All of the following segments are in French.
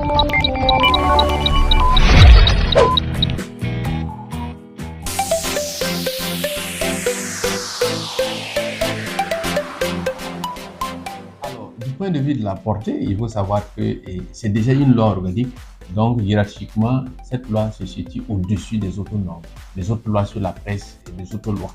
Alors, du point de vue de la portée, il faut savoir que c'est déjà une loi organique. Donc, hiérarchiquement, cette loi se situe au-dessus des autres normes, des autres lois sur la presse et des autres lois.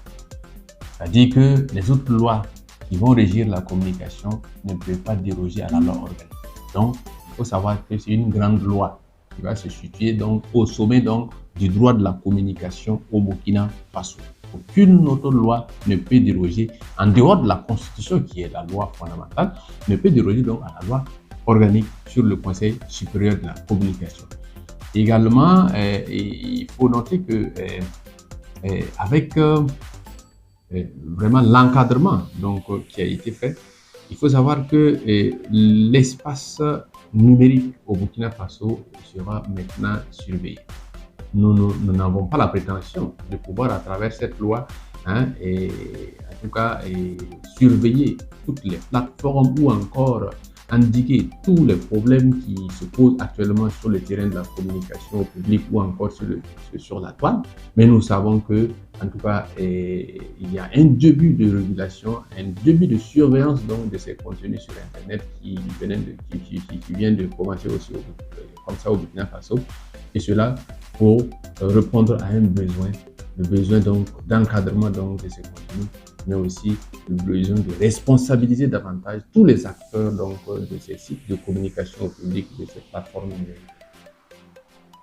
C'est-à-dire que les autres lois qui vont régir la communication ne peuvent pas déroger à la loi organique. Donc, il faut savoir que c'est une grande loi qui va se situer donc au sommet donc du droit de la communication au Burkina Faso. Aucune autre loi ne peut déroger, en dehors de la Constitution qui est la loi fondamentale, ne peut déroger donc à la loi organique sur le Conseil supérieur de la communication. Également, il faut noter que avec vraiment l'encadrement qui a été fait, il faut savoir que l'espace numérique au Burkina Faso sera maintenant surveillé. Nous n'avons pas la prétention de pouvoir, à travers cette loi, et en tout cas, surveiller toutes les plateformes ou encore indiquer tous les problèmes qui se posent actuellement sur le terrain de la communication au public ou encore sur la toile. Mais nous savons que, en tout cas, il y a un début de régulation, un début de surveillance donc de ces contenus sur Internet qui vient de commencer aussi comme ça au Burkina Faso. Et cela pour répondre à un besoin, le besoin donc d'encadrement donc de ces contenus, mais aussi le besoin de responsabiliser davantage tous les acteurs donc de ces sites de communication au public, de ces plateformes numériques.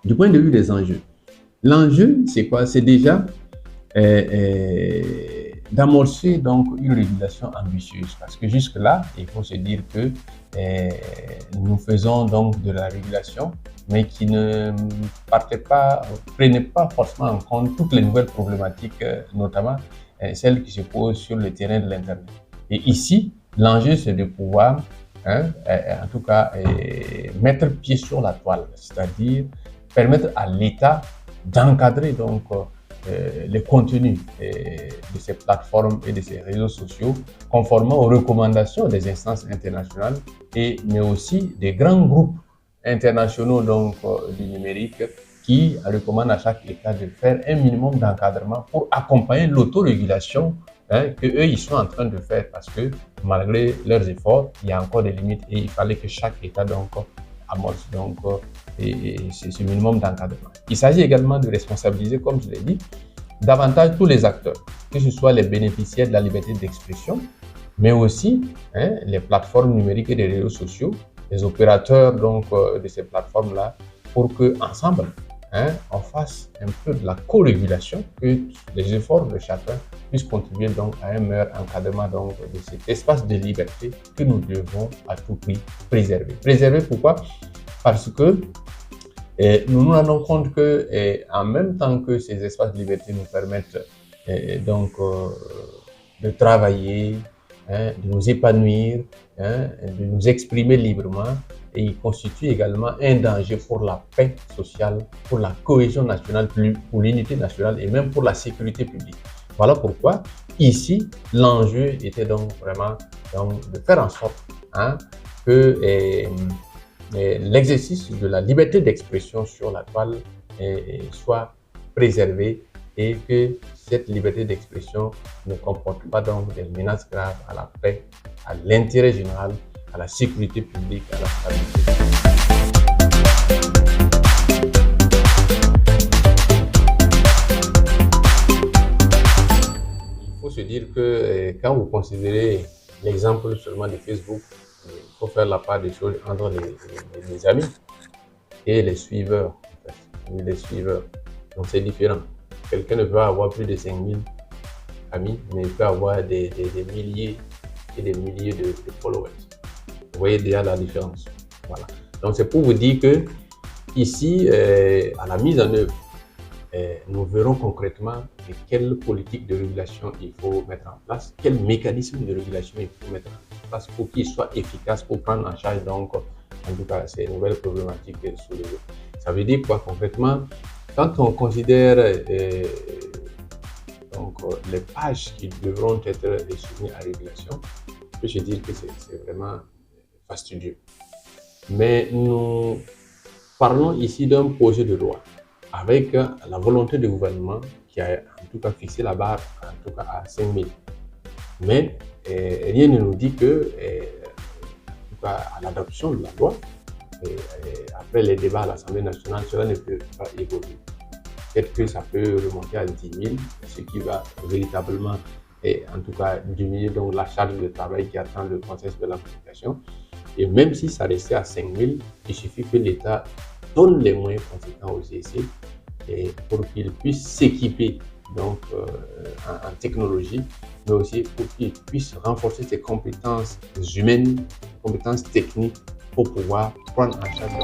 Du point de vue des enjeux, l'enjeu c'est quoi? C'est déjà d'amorcer donc une régulation ambitieuse, parce que jusque-là, il faut se dire que nous faisons donc de la régulation, mais qui ne prenait pas forcément en compte toutes les nouvelles problématiques, notamment celles qui se posent sur le terrain de l'Internet. Et ici, l'enjeu, c'est de pouvoir, en tout cas, mettre pied sur la toile, c'est-à-dire permettre à l'État d'encadrer donc les contenus de ces plateformes et de ces réseaux sociaux conformément aux recommandations des instances internationales mais aussi des grands groupes internationaux donc du numérique qui recommandent à chaque État de faire un minimum d'encadrement pour accompagner l'autorégulation que eux ils sont en train de faire, parce que malgré leurs efforts, il y a encore des limites et il fallait que chaque État donc amorce donc ce minimum d'encadrement. Il s'agit également de responsabiliser, comme je l'ai dit, davantage tous les acteurs, que ce soit les bénéficiaires de la liberté d'expression, mais aussi les plateformes numériques et les réseaux sociaux, les opérateurs donc de ces plateformes-là, pour que ensemble on fasse un peu de la co-régulation, que les efforts de chacun puissent contribuer donc à un meilleur encadrement donc de cet espace de liberté que nous devons à tout prix préserver. Préserver pourquoi? Parce que nous nous rendons compte que en même temps que ces espaces de liberté nous permettent donc de travailler, de nous épanouir, de nous exprimer librement, et ils constituent également un danger pour la paix sociale, pour la cohésion nationale, pour l'unité nationale et même pour la sécurité publique. Voilà pourquoi ici l'enjeu était donc vraiment de faire en sorte que l'exercice de la liberté d'expression sur la toile soit préservé et que cette liberté d'expression ne comporte pas donc des menaces graves à la paix, à l'intérêt général, à la sécurité publique, à la stabilité. Il faut se dire que quand vous considérez l'exemple seulement de Facebook, il faut faire la part des choses entre les amis et les suiveurs. Les suiveurs. Donc c'est différent. Quelqu'un ne peut avoir plus de 5000 amis, mais il peut avoir des milliers et des milliers de followers. Vous voyez déjà la différence. Voilà. Donc c'est pour vous dire que ici, à la mise en œuvre, nous verrons concrètement quelle politique de régulation il faut mettre en place, quel mécanisme de régulation il faut mettre en place pour qu'il soit efficace pour prendre en charge donc en tout cas ces nouvelles problématiques soulevées. Ça veut dire quoi concrètement? Quand on considère donc les pages qui devront être soumises à régulation, je peux dire que c'est vraiment fastidieux. Mais nous parlons ici d'un projet de loi avec la volonté du gouvernement qui a en tout cas fixé la barre en tout cas à 5 000. Mais rien ne nous dit que, en tout cas à l'adoption de la loi, après les débats à l'Assemblée nationale, cela ne peut pas évoluer. Peut-être que ça peut remonter à 10 000, ce qui va véritablement, en tout cas, diminuer donc la charge de travail qui attend le Conseil de la communication. Et même si ça restait à 5 000, il suffit que l'État donne les moyens conséquents aux GSC pour qu'ils puissent s'équiper donc en technologie, mais aussi pour qu'ils puissent renforcer ses compétences humaines, compétences techniques pour pouvoir prendre en charge.